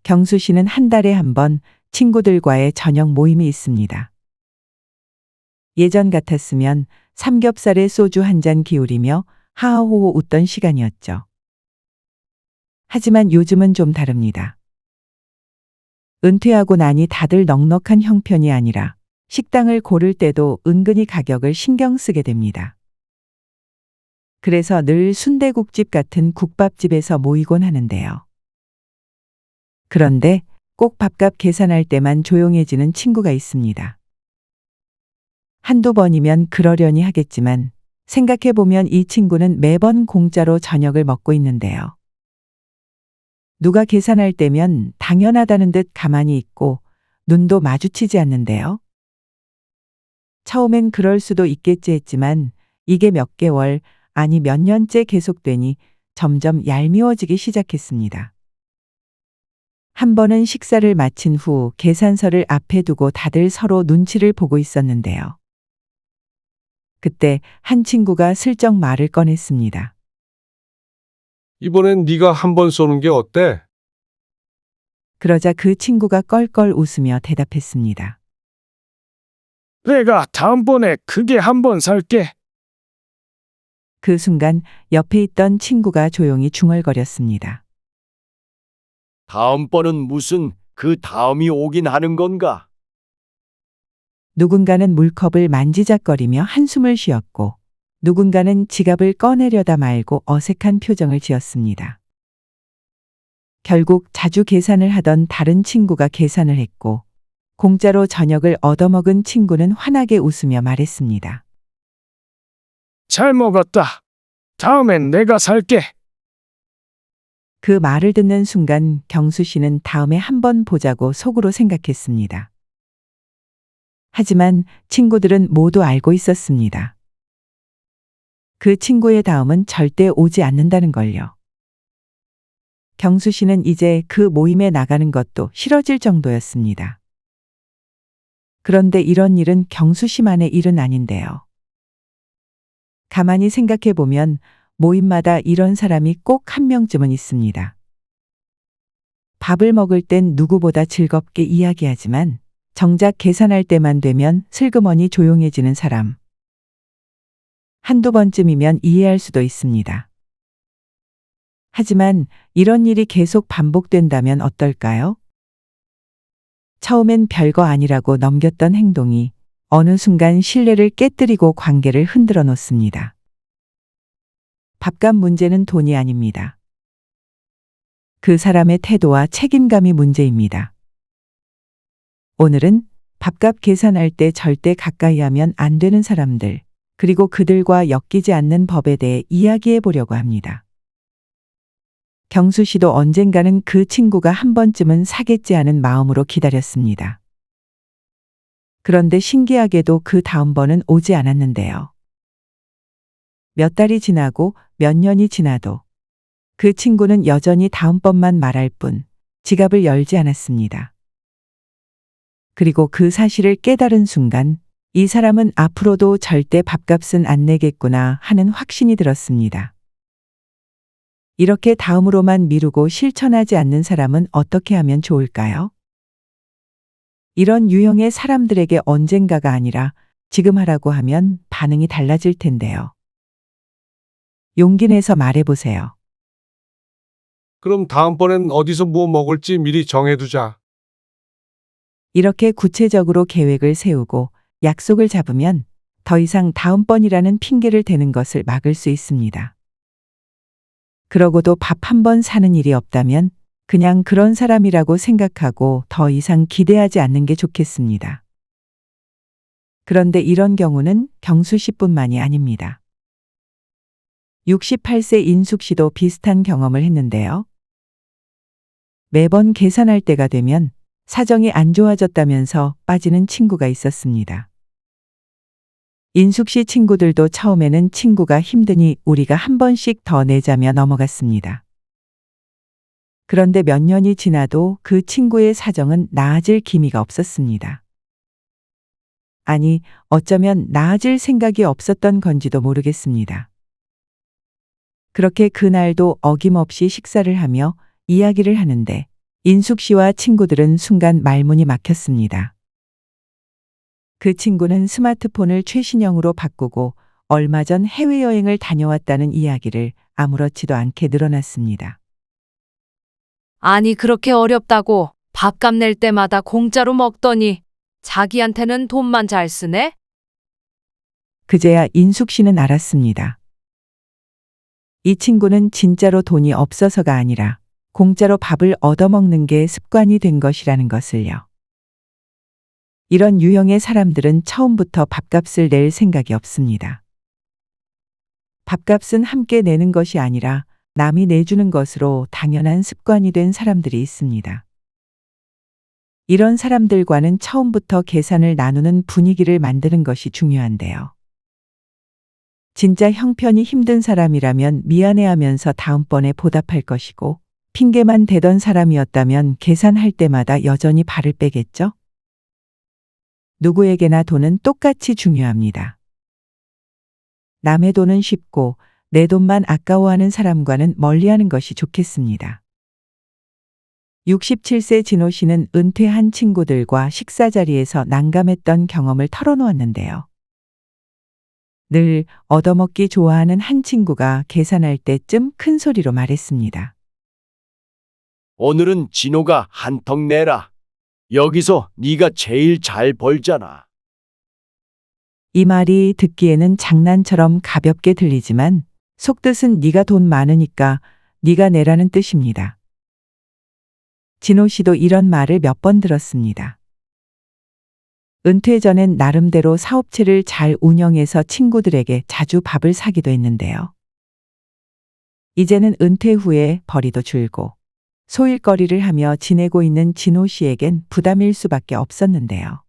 경수 씨는 한 달에 한 번 친구들과의 저녁 모임이 있습니다. 예전 같았으면 삼겹살에 소주 한 잔 기울이며 하하호호 웃던 시간이었죠. 하지만 요즘은 좀 다릅니다. 은퇴하고 나니 다들 넉넉한 형편이 아니라 식당을 고를 때도 은근히 가격을 신경 쓰게 됩니다. 그래서 늘 순대국집 같은 국밥집에서 모이곤 하는데요. 그런데 꼭 밥값 계산할 때만 조용해지는 친구가 있습니다. 한두 번이면 그러려니 하겠지만 생각해보면 이 친구는 매번 공짜로 저녁을 먹고 있는데요. 누가 계산할 때면 당연하다는 듯 가만히 있고 눈도 마주치지 않는데요. 처음엔 그럴 수도 있겠지 했지만 이게 몇 개월, 아니 몇 년째 계속되니 점점 얄미워지기 시작했습니다. 한 번은 식사를 마친 후 계산서를 앞에 두고 다들 서로 눈치를 보고 있었는데요. 그때 한 친구가 슬쩍 말을 꺼냈습니다. 이번엔 네가 한 번 쏘는 게 어때? 그러자 그 친구가 껄껄 웃으며 대답했습니다. 내가 다음번에 크게 한번 살게. 그 순간 옆에 있던 친구가 조용히 중얼거렸습니다. 다음번은 무슨 그 다음이 오긴 하는 건가? 누군가는 물컵을 만지작거리며 한숨을 쉬었고 누군가는 지갑을 꺼내려다 말고 어색한 표정을 지었습니다. 결국 자주 계산을 하던 다른 친구가 계산을 했고 공짜로 저녁을 얻어먹은 친구는 환하게 웃으며 말했습니다. 잘 먹었다. 다음엔 내가 살게. 그 말을 듣는 순간 경수 씨는 다음에 한번 보자고 속으로 생각했습니다. 하지만 친구들은 모두 알고 있었습니다. 그 친구의 다음은 절대 오지 않는다는 걸요. 경수 씨는 이제 그 모임에 나가는 것도 싫어질 정도였습니다. 그런데 이런 일은 경수 씨만의 일은 아닌데요. 가만히 생각해 보면 모임마다 이런 사람이 꼭 한 명쯤은 있습니다. 밥을 먹을 땐 누구보다 즐겁게 이야기하지만 정작 계산할 때만 되면 슬그머니 조용해지는 사람. 한두 번쯤이면 이해할 수도 있습니다. 하지만 이런 일이 계속 반복된다면 어떨까요? 처음엔 별거 아니라고 넘겼던 행동이 어느 순간 신뢰를 깨뜨리고 관계를 흔들어 놓습니다. 밥값 문제는 돈이 아닙니다. 그 사람의 태도와 책임감이 문제입니다. 오늘은 밥값 계산할 때 절대 가까이 하면 안 되는 사람들, 그리고 그들과 엮이지 않는 법에 대해 이야기해 보려고 합니다. 경수 씨도 언젠가는 그 친구가 한 번쯤은 사겠지 하는 마음으로 기다렸습니다. 그런데 신기하게도 그 다음번은 오지 않았는데요. 몇 달이 지나고 몇 년이 지나도 그 친구는 여전히 다음번만 말할 뿐 지갑을 열지 않았습니다. 그리고 그 사실을 깨달은 순간 이 사람은 앞으로도 절대 밥값은 안 내겠구나 하는 확신이 들었습니다. 이렇게 다음으로만 미루고 실천하지 않는 사람은 어떻게 하면 좋을까요? 이런 유형의 사람들에게 언젠가가 아니라 지금 하라고 하면 반응이 달라질 텐데요. 용기 내서 말해보세요. 그럼 다음번엔 어디서 뭐 먹을지 미리 정해두자. 이렇게 구체적으로 계획을 세우고 약속을 잡으면 더 이상 다음번이라는 핑계를 대는 것을 막을 수 있습니다. 그러고도 밥 한 번 사는 일이 없다면 그냥 그런 사람이라고 생각하고 더 이상 기대하지 않는 게 좋겠습니다. 그런데 이런 경우는 경수 씨뿐만이 아닙니다. 68세 인숙 씨도 비슷한 경험을 했는데요. 매번 계산할 때가 되면 사정이 안 좋아졌다면서 빠지는 친구가 있었습니다. 인숙 씨 친구들도 처음에는 친구가 힘드니 우리가 한 번씩 더 내자며 넘어갔습니다. 그런데 몇 년이 지나도 그 친구의 사정은 나아질 기미가 없었습니다. 아니, 어쩌면 나아질 생각이 없었던 건지도 모르겠습니다. 그렇게 그날도 어김없이 식사를 하며 이야기를 하는데 인숙 씨와 친구들은 순간 말문이 막혔습니다. 그 친구는 스마트폰을 최신형으로 바꾸고 얼마 전 해외여행을 다녀왔다는 이야기를 아무렇지도 않게 늘어놨습니다. 아니, 그렇게 어렵다고 밥값 낼 때마다 공짜로 먹더니 자기한테는 돈만 잘 쓰네? 그제야 인숙 씨는 알았습니다. 이 친구는 진짜로 돈이 없어서가 아니라 공짜로 밥을 얻어먹는 게 습관이 된 것이라는 것을요. 이런 유형의 사람들은 처음부터 밥값을 낼 생각이 없습니다. 밥값은 함께 내는 것이 아니라 남이 내주는 것으로 당연한 습관이 된 사람들이 있습니다. 이런 사람들과는 처음부터 계산을 나누는 분위기를 만드는 것이 중요한데요. 진짜 형편이 힘든 사람이라면 미안해하면서 다음번에 보답할 것이고, 핑계만 대던 사람이었다면 계산할 때마다 여전히 발을 빼겠죠? 누구에게나 돈은 똑같이 중요합니다. 남의 돈은 쉽고 내 돈만 아까워하는 사람과는 멀리하는 것이 좋겠습니다. 67세 진호 씨는 은퇴한 친구들과 식사 자리에서 난감했던 경험을 털어놓았는데요. 늘 얻어먹기 좋아하는 한 친구가 계산할 때쯤 큰 소리로 말했습니다. 오늘은 진호가 한턱 내라. 여기서 네가 제일 잘 벌잖아. 이 말이 듣기에는 장난처럼 가볍게 들리지만 속뜻은 네가 돈 많으니까 네가 내라는 뜻입니다. 진호 씨도 이런 말을 몇 번 들었습니다. 은퇴 전엔 나름대로 사업체를 잘 운영해서 친구들에게 자주 밥을 사기도 했는데요. 이제는 은퇴 후에 벌이도 줄고 소일거리를 하며 지내고 있는 진호 씨에겐 부담일 수밖에 없었는데요.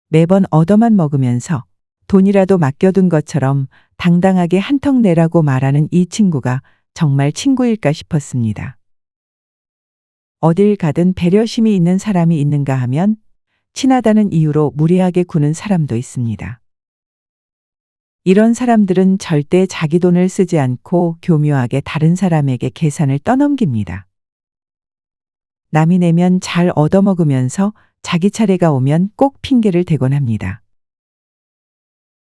매번 얻어만 먹으면서 돈이라도 맡겨둔 것처럼 당당하게 한턱 내라고 말하는 이 친구가 정말 친구일까 싶었습니다. 어딜 가든 배려심이 있는 사람이 있는가 하면 친하다는 이유로 무례하게 구는 사람도 있습니다. 이런 사람들은 절대 자기 돈을 쓰지 않고 교묘하게 다른 사람에게 계산을 떠넘깁니다. 남이 내면 잘 얻어먹으면서 자기 차례가 오면 꼭 핑계를 대곤 합니다.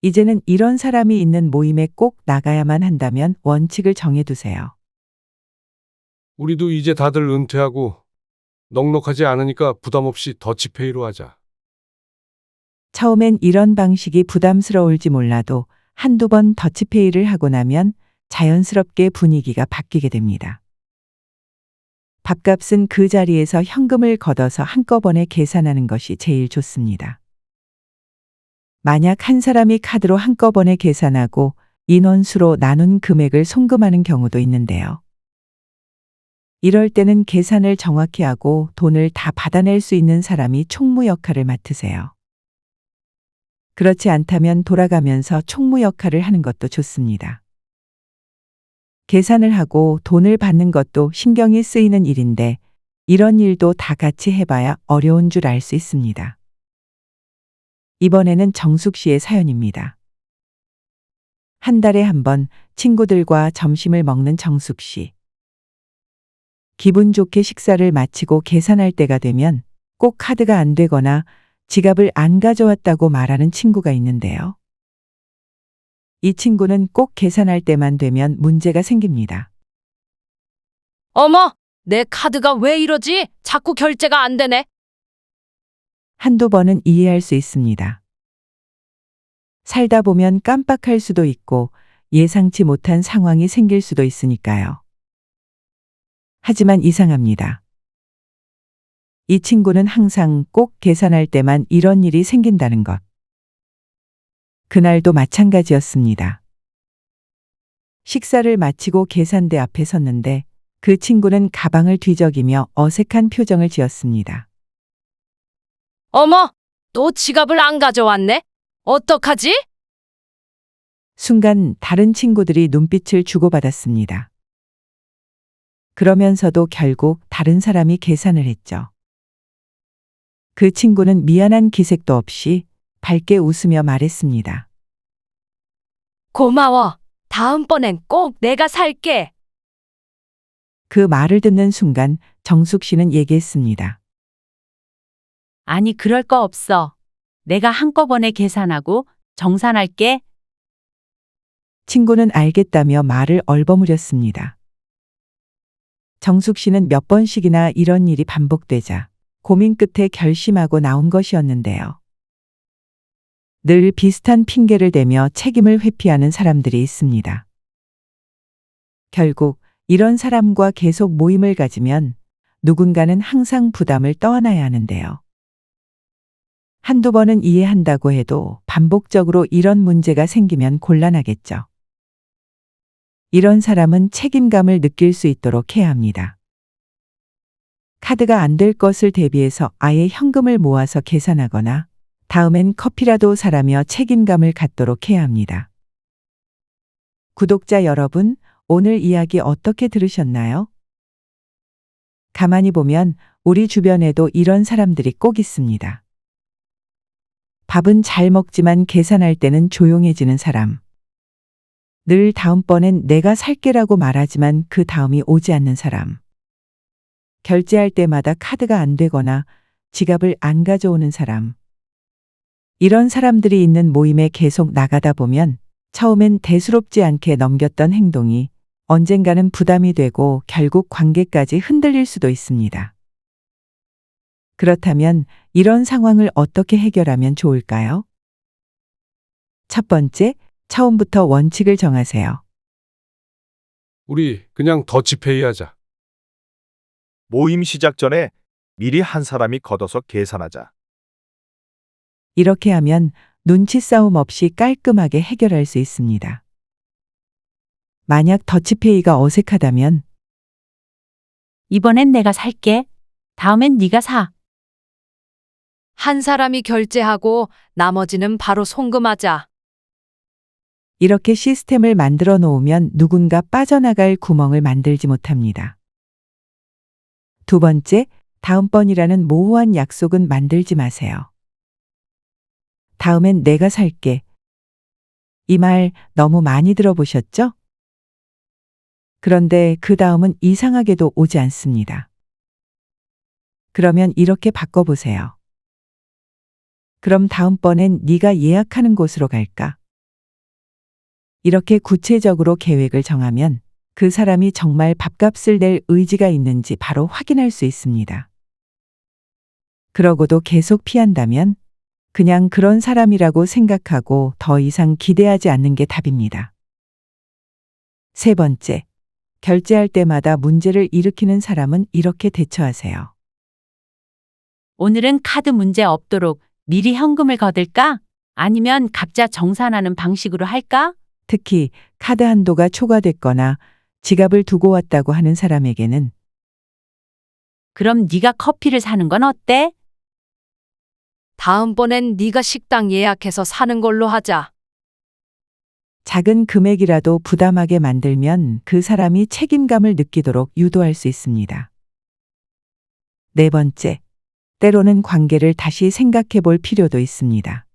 이제는 이런 사람이 있는 모임에 꼭 나가야만 한다면 원칙을 정해두세요. 우리도 이제 다들 은퇴하고 넉넉하지 않으니까 부담 없이 더치페이로 하자. 처음엔 이런 방식이 부담스러울지 몰라도 한두 번 더치페이를 하고 나면 자연스럽게 분위기가 바뀌게 됩니다. 밥값은 그 자리에서 현금을 걷어서 한꺼번에 계산하는 것이 제일 좋습니다. 만약 한 사람이 카드로 한꺼번에 계산하고 인원수로 나눈 금액을 송금하는 경우도 있는데요. 이럴 때는 계산을 정확히 하고 돈을 다 받아낼 수 있는 사람이 총무 역할을 맡으세요. 그렇지 않다면 돌아가면서 총무 역할을 하는 것도 좋습니다. 계산을 하고 돈을 받는 것도 신경이 쓰이는 일인데 이런 일도 다 같이 해봐야 어려운 줄 알 수 있습니다. 이번에는 정숙 씨의 사연입니다. 한 달에 한 번 친구들과 점심을 먹는 정숙 씨. 기분 좋게 식사를 마치고 계산할 때가 되면 꼭 카드가 안 되거나 지갑을 안 가져왔다고 말하는 친구가 있는데요. 이 친구는 꼭 계산할 때만 되면 문제가 생깁니다. 어머, 내 카드가 왜 이러지? 자꾸 결제가 안 되네. 한두 번은 이해할 수 있습니다. 살다 보면 깜빡할 수도 있고 예상치 못한 상황이 생길 수도 있으니까요. 하지만 이상합니다. 이 친구는 항상 꼭 계산할 때만 이런 일이 생긴다는 것. 그날도 마찬가지였습니다. 식사를 마치고 계산대 앞에 섰는데 그 친구는 가방을 뒤적이며 어색한 표정을 지었습니다. 어머, 또 지갑을 안 가져왔네? 어떡하지? 순간 다른 친구들이 눈빛을 주고받았습니다. 그러면서도 결국 다른 사람이 계산을 했죠. 그 친구는 미안한 기색도 없이 밝게 웃으며 말했습니다. 고마워. 다음번엔 꼭 내가 살게. 그 말을 듣는 순간 정숙 씨는 얘기했습니다. 아니, 그럴 거 없어. 내가 한꺼번에 계산하고 정산할게. 친구는 알겠다며 말을 얼버무렸습니다. 정숙 씨는 몇 번씩이나 이런 일이 반복되자 고민 끝에 결심하고 나온 것이었는데요. 늘 비슷한 핑계를 대며 책임을 회피하는 사람들이 있습니다. 결국 이런 사람과 계속 모임을 가지면 누군가는 항상 부담을 떠안아야 하는데요. 한두 번은 이해한다고 해도 반복적으로 이런 문제가 생기면 곤란하겠죠. 이런 사람은 책임감을 느낄 수 있도록 해야 합니다. 카드가 안 될 것을 대비해서 아예 현금을 모아서 계산하거나 다음엔 커피라도 사라며 책임감을 갖도록 해야 합니다. 구독자 여러분, 오늘 이야기 어떻게 들으셨나요? 가만히 보면 우리 주변에도 이런 사람들이 꼭 있습니다. 밥은 잘 먹지만 계산할 때는 조용해지는 사람. 늘 다음번엔 내가 살게라고 말하지만 그 다음이 오지 않는 사람. 결제할 때마다 카드가 안 되거나 지갑을 안 가져오는 사람. 이런 사람들이 있는 모임에 계속 나가다 보면 처음엔 대수롭지 않게 넘겼던 행동이 언젠가는 부담이 되고 결국 관계까지 흔들릴 수도 있습니다. 그렇다면 이런 상황을 어떻게 해결하면 좋을까요? 첫 번째, 처음부터 원칙을 정하세요. 우리 그냥 더치페이 하자. 모임 시작 전에 미리 한 사람이 걷어서 계산하자. 이렇게 하면 눈치 싸움 없이 깔끔하게 해결할 수 있습니다. 만약 더치페이가 어색하다면 이번엔 내가 살게. 다음엔 네가 사. 한 사람이 결제하고 나머지는 바로 송금하자. 이렇게 시스템을 만들어 놓으면 누군가 빠져나갈 구멍을 만들지 못합니다. 두 번째, 다음번이라는 모호한 약속은 만들지 마세요. 다음엔 내가 살게. 이 말 너무 많이 들어보셨죠? 그런데 그 다음은 이상하게도 오지 않습니다. 그러면 이렇게 바꿔보세요. 그럼 다음번엔 네가 예약하는 곳으로 갈까? 이렇게 구체적으로 계획을 정하면 그 사람이 정말 밥값을 낼 의지가 있는지 바로 확인할 수 있습니다. 그러고도 계속 피한다면 그냥 그런 사람이라고 생각하고 더 이상 기대하지 않는 게 답입니다. 세 번째, 결제할 때마다 문제를 일으키는 사람은 이렇게 대처하세요. 오늘은 카드 문제 없도록 미리 현금을 거둘까? 아니면 각자 정산하는 방식으로 할까? 특히 카드 한도가 초과됐거나 지갑을 두고 왔다고 하는 사람에게는 그럼 네가 커피를 사는 건 어때? 다음번엔 네가 식당 예약해서 사는 걸로 하자. 작은 금액이라도 부담하게 만들면 그 사람이 책임감을 느끼도록 유도할 수 있습니다. 네 번째, 때로는 관계를 다시 생각해 볼 필요도 있습니다.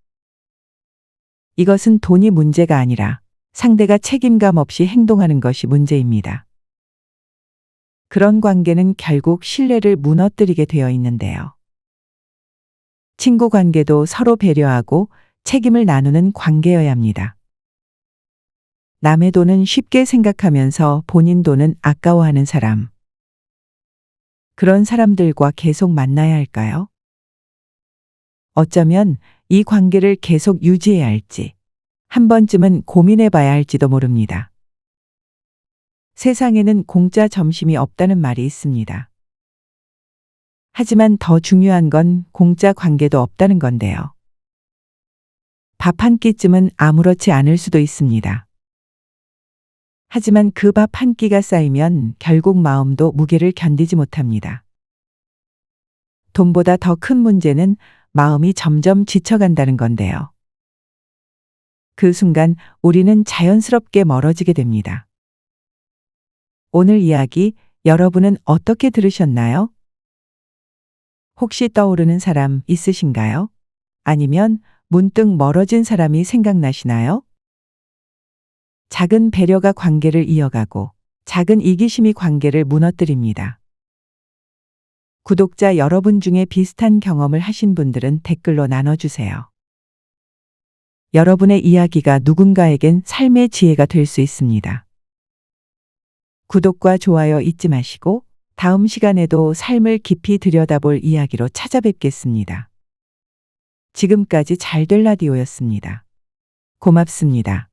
이것은 돈이 문제가 아니라 상대가 책임감 없이 행동하는 것이 문제입니다. 그런 관계는 결국 신뢰를 무너뜨리게 되어 있는데요. 친구 관계도 서로 배려하고 책임을 나누는 관계여야 합니다. 남의 돈은 쉽게 생각하면서 본인 돈은 아까워하는 사람. 그런 사람들과 계속 만나야 할까요? 어쩌면 이 관계를 계속 유지해야 할지 한 번쯤은 고민해 봐야 할지도 모릅니다. 세상에는 공짜 점심이 없다는 말이 있습니다. 하지만 더 중요한 건 공짜 관계도 없다는 건데요. 밥 한 끼쯤은 아무렇지 않을 수도 있습니다. 하지만 그 밥 한 끼가 쌓이면 결국 마음도 무게를 견디지 못합니다. 돈보다 더 큰 문제는 마음이 점점 지쳐간다는 건데요. 그 순간 우리는 자연스럽게 멀어지게 됩니다. 오늘 이야기 여러분은 어떻게 들으셨나요? 혹시 떠오르는 사람 있으신가요? 아니면 문득 멀어진 사람이 생각나시나요? 작은 배려가 관계를 이어가고 작은 이기심이 관계를 무너뜨립니다. 구독자 여러분 중에 비슷한 경험을 하신 분들은 댓글로 나눠주세요. 여러분의 이야기가 누군가에겐 삶의 지혜가 될 수 있습니다. 구독과 좋아요 잊지 마시고 다음 시간에도 삶을 깊이 들여다볼 이야기로 찾아뵙겠습니다. 지금까지 잘될 라디오였습니다. 고맙습니다.